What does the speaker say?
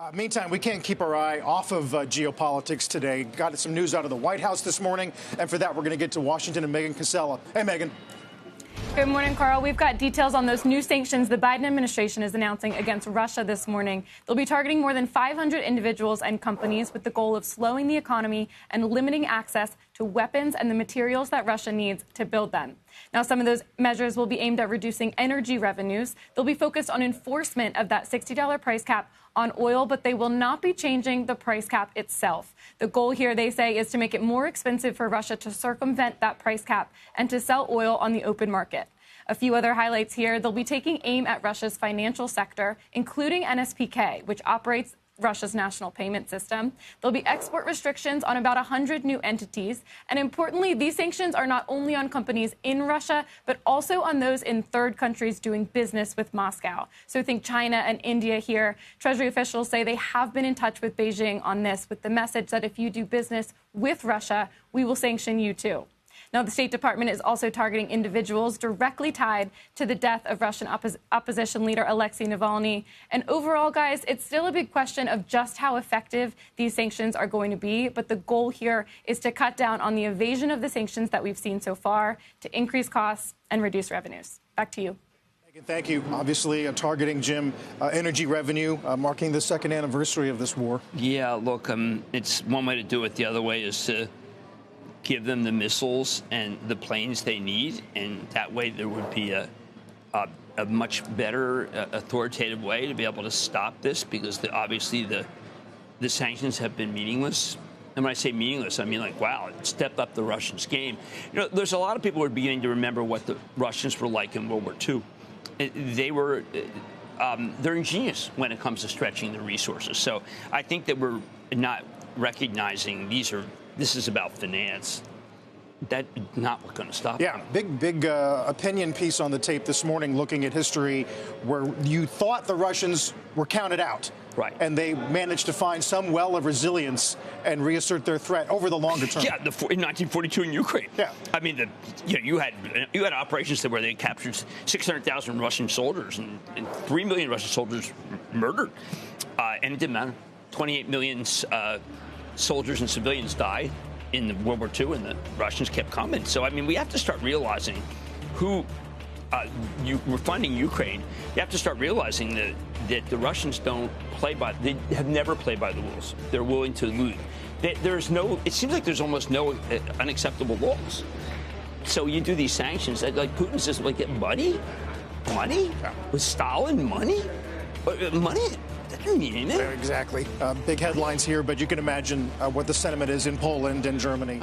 Meantime, we can't keep our eye off of geopolitics today. Got some news out of the White House this morning, and for that, we're going to get to Washington and Megan Cassella. Hey, Megan. Good morning, Carl. We've got details on those new sanctions the Biden administration is announcing against Russia this morning. They'll be targeting more than 500 individuals and companies with the goal of slowing the economy and limiting access to weapons and the materials that Russia needs to build them. Now, some of those measures will be aimed at reducing energy revenues. They'll be focused on enforcement of that $60 price cap on oil, but they will not be changing the price cap itself. The goal here, they say, is to make it more expensive for Russia to circumvent that price cap and to sell oil on the open market. A few other highlights here. They'll be taking aim at Russia's financial sector, including NSPK, which operates Russia's national payment system. There'll be export restrictions on about 100 new entities. And importantly, these sanctions are not only on companies in Russia, but also on those in third countries doing business with Moscow. So think China and India here. Treasury officials say they have been in touch with Beijing on this, with the message that if you do business with Russia, we will sanction you too. Now, the State Department is also targeting individuals directly tied to the death of Russian opposition leader Alexei Navalny. And overall, guys, it's still a big question of just how effective these sanctions are going to be. But the goal here is to cut down on the evasion of the sanctions that we've seen so far, to increase costs and reduce revenues. Back to you. Thank you. Obviously, targeting, Jim, energy revenue, marking the second anniversary of this war. Yeah, look, it's one way to do it. The other way is to give them the missiles and the planes they need, and that way there would be a much better authoritative way to be able to stop this, because obviously the sanctions have been meaningless. And when I say meaningless, I mean, like, wow, it stepped up the Russians' game. You know, there's a lot of people who are beginning to remember what the Russians were like in World War II. They're ingenious when it comes to stretching the resources. So I think that we're not recognizing this is about finance. That's not what's going to stop them. Big opinion piece on the tape this morning looking at history where you thought the Russians were counted out. Right. And they managed to find some well of resilience and reassert their threat over the longer term. Yeah, in 1942 in Ukraine. Yeah. I mean, you had operations where they captured 600,000 Russian soldiers and 3 million Russian soldiers murdered. And it didn't matter. 28 million soldiers and civilians died in World War II, and the Russians kept coming. So, I mean, we have to start realizing who we're funding Ukraine. You have to start realizing that the Russians they have never played by the rules. They're willing to lose. It seems like there's almost no unacceptable laws. So you do these sanctions, like Putin's just like, money? With Stalin, money? Money? That doesn't mean anything. Exactly. Big headlines here, but you can imagine what the sentiment is in Poland and Germany.